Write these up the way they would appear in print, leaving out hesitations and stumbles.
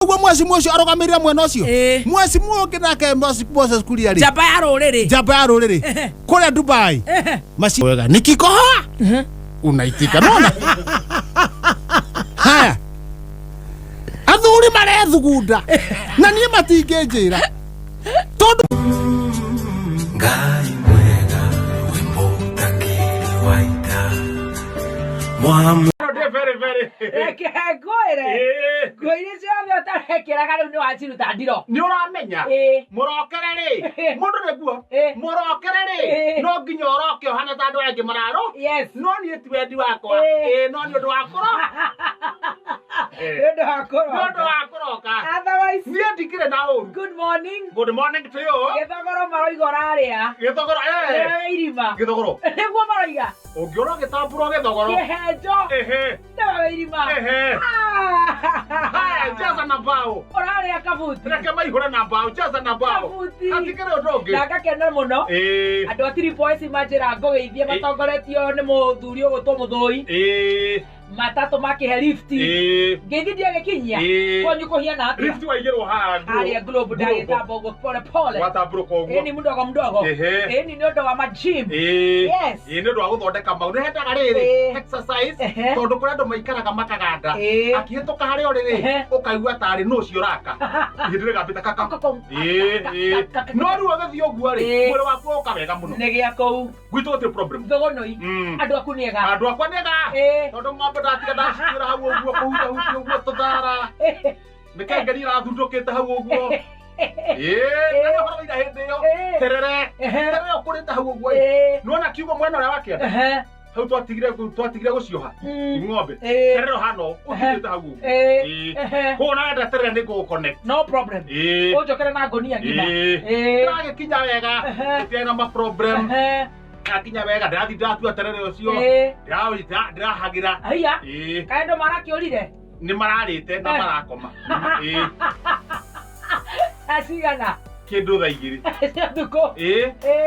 Kwa mwezi mwocio arogamirira mwena ucio mwezi mwoke nake Moses Kuria ri Jaba ya ruriri kule Dubai masi wega nikikohoa unaitika nona haya athuri marethugunda na nie matingejira tondu ngai mwega wimbo takiri waita mwamu very Goire cio otarekeraga riu ni waciruta ndiro ni uramenya murokere ri mundu neguo murokere ri no nginya oroke hana tandu engi mararo no ni twendi wakwa no ni undu wakoro ndu wakoroka otherwise ni ndikire na uru good morning to you githogoro maroiga raria githogoro irima githogoro niguo maroiga ungiora gitamburo githogoro kihenjo ndawa irima haya jaza na bao oraria kabuti reke maihura na bao jaza na bao atikire udonge ndagakena muno andu a 3 boys manjira ngogeithie matongoretio ni muthuri ugutwo muthoi matatu makihe lift ngithithia gikinyia konyu kuhiana atia lift waigirwo handu aria globe ndagitamba ugo pole pole watamburuka uguo ni mdogo ni ndodo wa majim yes ni ndodo wa guthondeka mau ni hendaga riri exercise tondu kuri andu maikaraga makaganda akihituka hari oriri ukaigua tari no cio raka hindire gambita kaka no ru agathio uguo ri mwiri waku ukawega muno ni gia kou gwitu ti problem thogonoi andu aku niega andu akwa niega tondu ng'ombe ndatiga ndacikira hau uguo kuhuta uguo tuthara nikengeri rathundukite hau uguo nani horo ira hindi yo terere ukurite hau uguo nuona kiugo mwena uria wakienda hau twatigire gucioha ng'ombe terere hano uthite hau uguo kuona wenda terere ni go connect no problem ujokere na ngonia ngima ndagikinya wega itiena ma problem akinya wega ndathi ndatua terere ucio ndirahagira aya kaendo marakiorire ni mararite na marakoma asigana kindu tha igiri nduko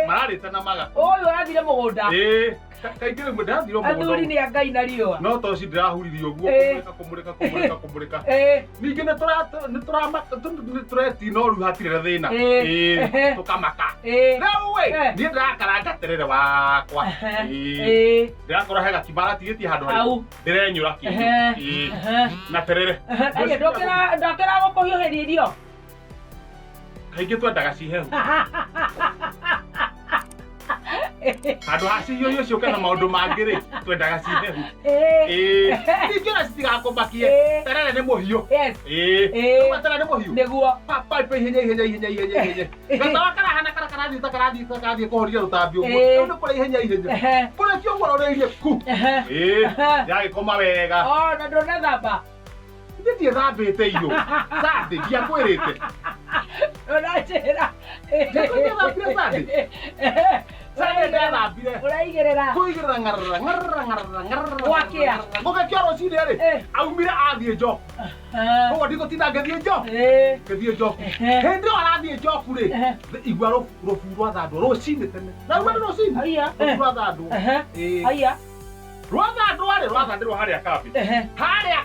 mararite na maga uyu arathire mugunda kaingire ndathire mugunda athuri ni ngai na riwa no to ci ndirahuririo guo kumurika ningi ni tureti no ru hatire thina tukamaka rau we ni ndakaranga terere wakwa ndirakora hega kibara tigiti handu hari ndirenyura kindu na terere ndokera gukuhiuhiria irio kaingĩ twendaga cihehu handũ ha cihiũhio ciũke na maũndũ mangĩ rĩ twendaga cihehu ningĩona citigakombakie terere nĩ mũhiũ terere nĩ mũhiũ nĩguo paipa ihenya gatawa karathiĩ kũhoria tũtambi ũguo rĩu nĩ kũrĩa ihenya kũrĩa ũguo rũrĩirie ku yagĩkoma wega na ndũnethamba ndiethambĩte iyo sande ndiakwĩrĩte unachera ndiakwĩrĩte sande sande ndethambire uraigĩrĩra kũigĩrĩra ngarra wakia gũgĩkĩa rũcinĩ rĩ aumire athiĩ njoku koguo ndigũtinda ngĩthiĩ njoku hĩndĩ ĩyo arathiĩ njoku rĩ igua rũbu rwa thandũ rũcinĩ tene nauma nĩ rũcinĩ rũbu rwa thandũ aya rwathandĩrwo harĩa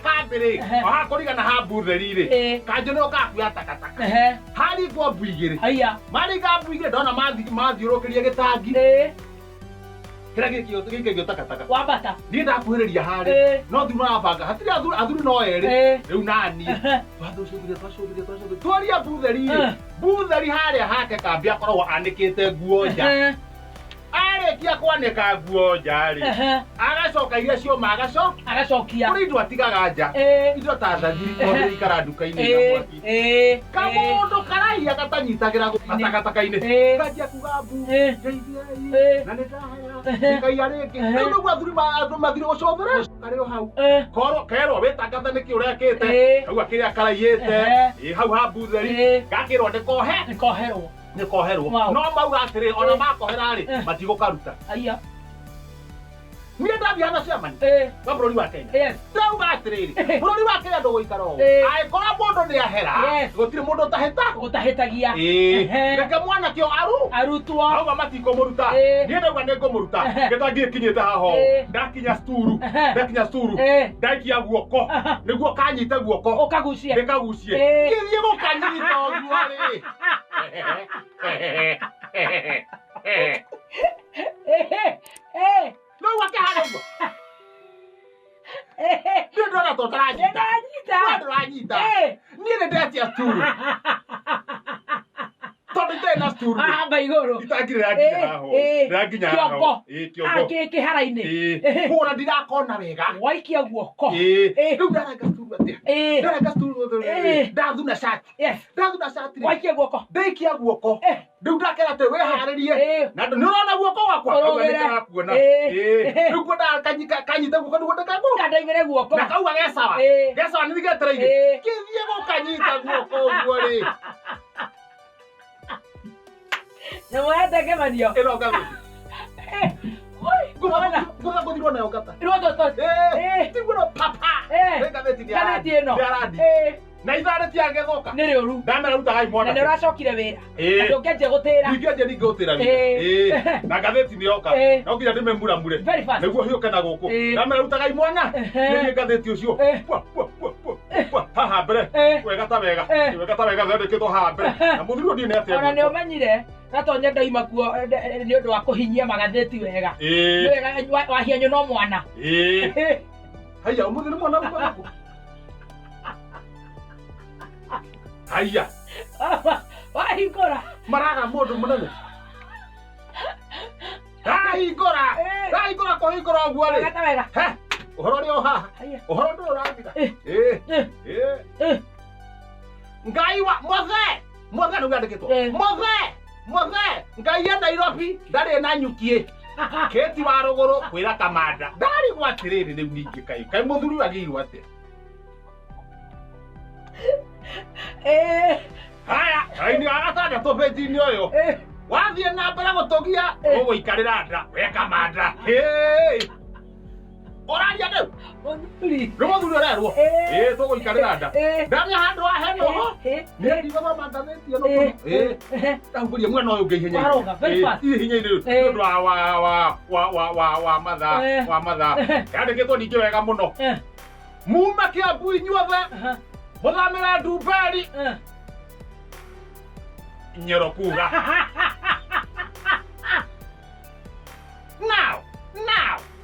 kambĩ rĩ ohakũrigana ha mbutheri rĩ kanjũ nĩo kakuya takataka haringwo mbu igĩrĩ maringa mbu igĩrĩ ndona mathiũrũkĩria gĩtangi kĩrĩa gĩikagio takataka wambata niĩ ndakuhĩrĩria harĩ no thuri marabanga hatirĩ athuri no erĩ rĩu naniĩ twacũthĩrie twaria mbutheri harĩa hake kambĩ akoragwo anĩkĩte nguo nja arĩkia kwanĩka nguo nja rĩ agacoka iria cioma agacokia kũrĩ indo atigaga nja indo ta thagiri othe ikara nduka-inĩ na mwaki kamũndũ karaiya gatanyitagĩra takataka-inĩ kanjia kuga mbu ndeithiai na nĩndahaya ikaia rĩngĩ rĩu nĩguo andũ mathire gũcũthĩra karĩ o hau kerwo wĩtangathe nĩkĩ ũrekĩte hau akĩrĩa karaiyĩte hau ha mbutheri gakĩrwo nĩkoherwo no mauga atĩrĩ ona makohera rĩ matigũkaruta Ni ndathi hana ciamani. Wa bururi wa Kenya. Yes. Ndauga atiriri. Bururi wa Kenya nduguikara o. Ai kora mundu ni ahera. Gutiri mundu taheta. Gutahetagia. Reke mwana kio arutwo. Auga matiko muruta. Ni ndauga neko muruta. Getha ngikinyite haho. Ndakinya sturu. Ndaikia guoko. Niguo kanyite guoko. Ukagucia. Ndikagucie. Kithie gukanyita oguo ri. No wakaharibu. Ndio ndo totaranyita. Ndio ni ndetia sturu. Tonditena sturu. Baigoro. Itagirira nginya haho. Nginya haho. Kiongo. Kihara-ini. Hura ndirakona wega. Waikia guoko. Riu ndaraga sturu atia. Ndaraga sturu. Ndathuna shati. Ndathuna shati. Waikia guoko. Ndaikia guoko. Riu ndakera ate weharirie. Na ndirona guoko wakwa. Ndakera kuona. Riu kwenda kanyita guoko niguo ndakagu. Kandaigire guoko. Na kauga gesawa. Gesawa nithigetereire. Kithie gukanyita guoko uguo ri. Nyamuete kemanio. Ero gago. Gumana. Gumana godirwo nayo kata. Iroto. Tiguro papa. Gatheti ni Gatheti ino. Ndaradi. Na ithare ti agethoka. Nĩ rĩũru. Ndamera ruta gai mwana. Na nĩ ũracokire wĩra. Andũ ũkĩanjia gũtĩra. Ndingĩanjia ningĩ gũtĩra wĩra. Na ngathĩti nĩ yoka. No nginya ndĩmĩmuramure. Nĩguo hiũke na gũkũ. Ndamera ruta gai mwana. Nĩniĩ ngathĩti ũcio. Haha mbere. Wega ta wega. Wega ta wega thondekĩtwo haha mbere. Na mũthuri ũyũ nĩ atĩa. Ona nĩ ũmenyire gatonya ndaima kuo nĩ ũndũ wa kũhinyia magathĩti wega. Nĩ wega wahianywo no mwana. Haya ũmũthĩ nĩ mwana waku. Haya. Wahingũra. Maraga mũndũ mũnene. Ndahingũra kũhingũra ũguo rĩ. Wega wega. Ũhoro ũrĩ o haha. Ũhoro ndũrĩ ũrathira. Ngai wa Mothe nĩ wandĩkĩtwo. Mothe Ngai ya Nairobi ndarĩ na nyuki. Keti wa rũgũrũ kwĩra kamanda. Ndarĩ gwa atĩrĩrĩ rĩu ningĩ kaĩ mũthuri wagĩirwo atĩa. Haya, haini agatandatũ page-inĩ ũyũ. Wathiĩ na mbere gũtũgia ũgũikarĩra nda we kamanda. Ũraria rĩu? Nĩ mũthuri ũrerwo? Tũgũikarĩra nda. Ndamĩa handũ hahena ũho. Nĩ ndigũthoma ngathĩti ĩno mũno. Ndahungũria mwena ũyũ ũngĩ ihenya-inĩ. Ihenya-inĩ nĩ ũndũ wa mathaa. Yandĩkĩtwo ningĩ wega mũno. Mume Kĩambu inyuothe. Mũthamĩre Ndumberi. Nyero kuga. Now,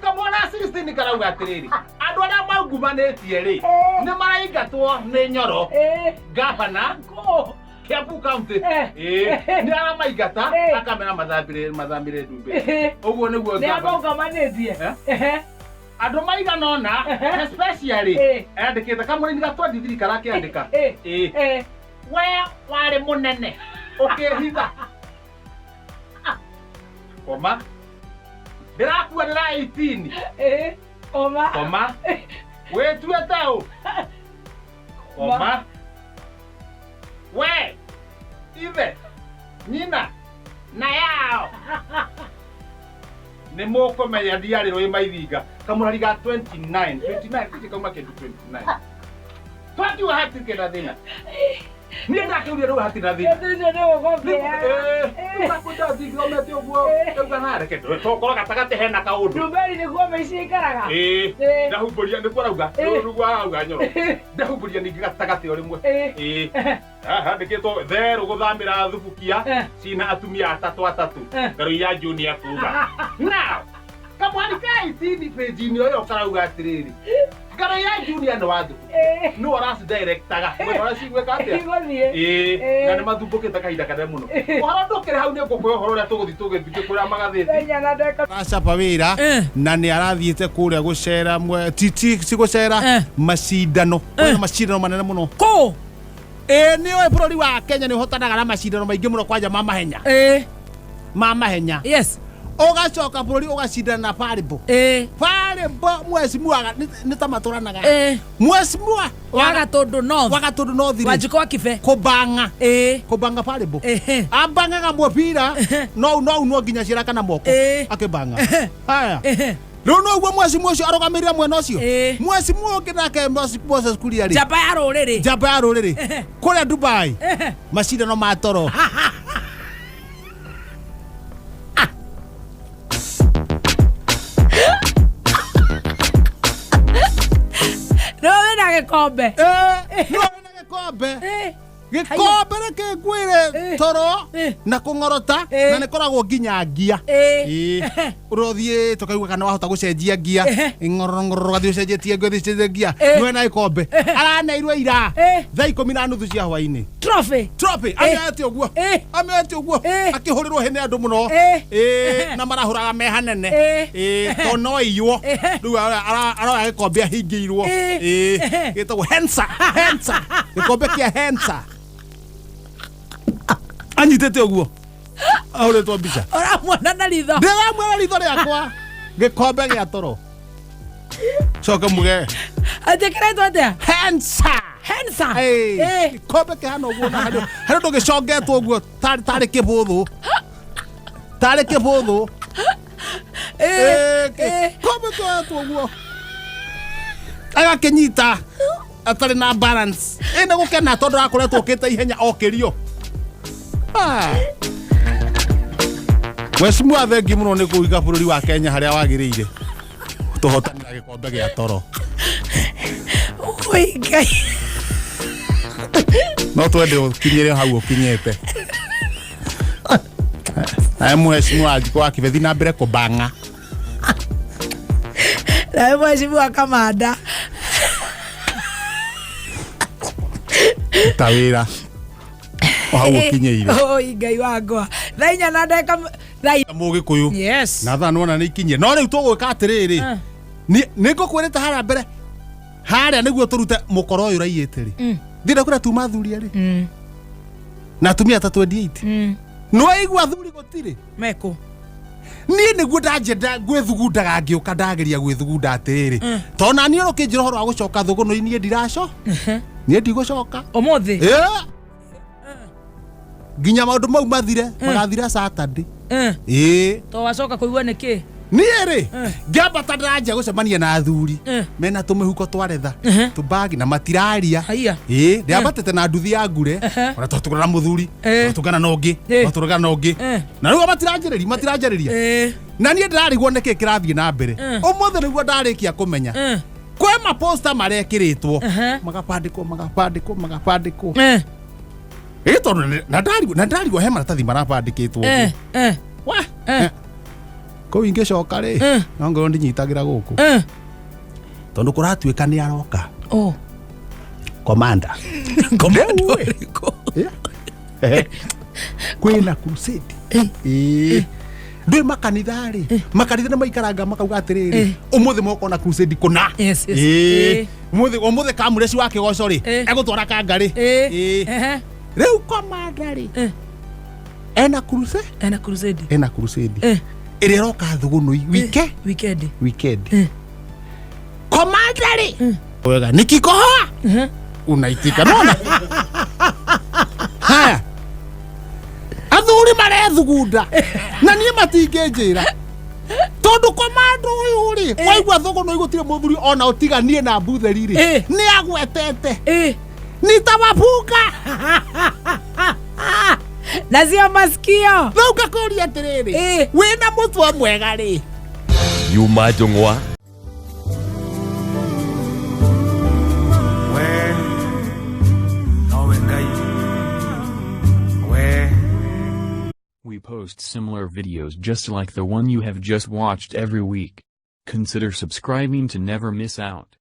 kamwana 16 karauga atiriri. Andũ arĩa maungumanĩtie rĩ, nĩ maraingatwo nĩ Nyoro. Gavana Kiambu County. Nĩ aramaingata akamera mathamire Ndumberi. Ũguo nĩguo gavana. Nĩ amaungamanĩtie. Andũ maigana ona, especially andĩkĩte kamũrĩni ga 23 karakĩandĩka. We warĩ mũnene ũkĩhitha. Koma. Ndĩrakua ndĩra 18. Koma. Wĩtuĩte ũ. Koma. We. Ithe. Nyina. Na yao. Nĩ mũkũmenya ndiarĩrwo ĩ maithinga. Kamũrari ga 29. 29 kĩrĩ kauma kĩndũ 29. Twati wa hati kĩna thĩna. Niĩ ndakĩũria rĩu hati na thĩna. Nĩ ũgũkĩa. Ũtakũnda thigomete ũguo. Ũga nareke tũkorwo gatagatĩ hena kaũndũ. Ndumberi nĩguo mĩici ĩikaraga. Ndahumburia nĩguo arauga. Nĩguo arauga Nyoro. Ndahumburia ningĩ gatagatĩ o rĩmwe. Handĩkĩtwo therũ gũthamĩra Thubukia. Cina atumia atatũ. Ngarũ ya Junior kuga. Now, kamwani ka 18 page-inĩ ũyũ karauga atĩrĩrĩ. Ngarũ ya Junior nĩ wa Thubukia. Nĩwe ũracidirectaga. Ũrĩa cigwĩka atĩa? Na nĩ mathumbũkĩte kahinda kanene mũno. Ũhoro ndũkĩrĩ hau nĩ ngũkwĩra ũhoro ũrĩa tũgũthiĩ kũrĩa magathĩti. Acapa wĩra na nĩ arathiĩte kũrĩa gũcera titi cigũcera macindano. Kwĩna macindano manene mũno. Kũ? Nĩ ũĩ bũrũri wa Kenya nĩ ũhotanaga na macindano maingĩ mũno kwanja ma mahenya. Ma mahenya. Yes. Ũgacoka bũrũri ũgacindana na Barimbo. Barimbo mwecimua nĩ ta matũranaga. Mwecimua wa Gatundu North. Wanjiko wa Kibe. Kũbanga Barimbo. Abangaga mũbira no nginya ciĩra kana moko akĩbanga. Haya. no gwa mweci mwocio arogamirira mwena ucio mweci mwoke nake Moses Kuria ri Jaba ya ruriri kuria Dubai macindano ma toro no wena gikombe gikombe reke ngwire toro na kungorota na nikoragwo nginya ngia urothie tukaigua kana wahota gucenjia ngia ngororo gathie ucenjetie ngia niwe na gikombe araneirwe ira thaa 10:30 cia hwaini trophy amete uguo akihurirwo hene andu muno na marahuraga me hanene to no iyo riu ara gikombe ahingiirwo gitagwo hensa gikombe kia hensa anyitete uguo auretwo mbica oramwona na ritho ndiramwona ritho riakwa gikombe gia toro coka muge atekeretwo atia hensa gikombe kihana uguo na handu ndugicongetwo uguo tari kibuthu gikombe kioetwo uguo agakinyita atari na balance ina gukena tondu akoretwo ukite ihenya okirio Mheshimiwa thengi muno ni kuiga bururi wa Kenya haria wagiriire tuhotanira gikombe gia toro Ngai no twende ukinyire hau ukinyete mheshimiwa ajiko akibethi na mbere kubanga na mheshimiwa kamanda tawira hau ukinyeire Ngai wangwa thainya na ndeka Mugikuyu na tha nona ni ikinyie no riu tugwika atiriri ni ngukwirite haria mbere haria niguo turute mukoro uyu raiyite ri thira kura tuma thuria ri na tumia ta 28 no igwa thuri gutiri meko ni niguo ndajenda gwithugundaga ngiuka ndageria gwithugunda atiriri to na ni urukinjira horo wa gucoka thuguno ini ndiraco ni ndigucoka umuthi ginya maundu mau mathire magathira Saturday to wacoka kuigua niki ni ri ngambata ndanja gucemania na athuri mena tumihuko twaretha tubagi na matiraria ndiambatete na nduthi ya ngure ona tutugana muthuri tutugana nongi na riu matiranjiriria na nie ndirarigwo niki kirathie na mbere umuthe niguo ndarikia kumenya kwe maposta marekiritwo magapandikwo tondu na ndarigwo he maratathi marabandikitwo ko ingicoka ri no ngoro ndinyitagira guku tondu kuratuika ni aroka commander kwina crusade ndui makanitha ri makanitha ni maikaranga makauga atiriri umuthi moko na crusade kuna umuthi kamureci wa kigoco ri egutwara kangari riu commander ri ena crusade iri roka thugunui weekend commander ri wega nikikohoa unaitika nona haya athuri marethugunda na nie matingĩnjĩra tondu komando uyu ri waigua thugunui gutire muthuri ona utiganie na mbutheri ri ni agwetete nitawafunga nazio masikio thau ngakuria atiriri wina mutwe mwega ri Yuma Jongwa. We post similar videos just like the one you have just watched every week. Consider subscribing to never miss out.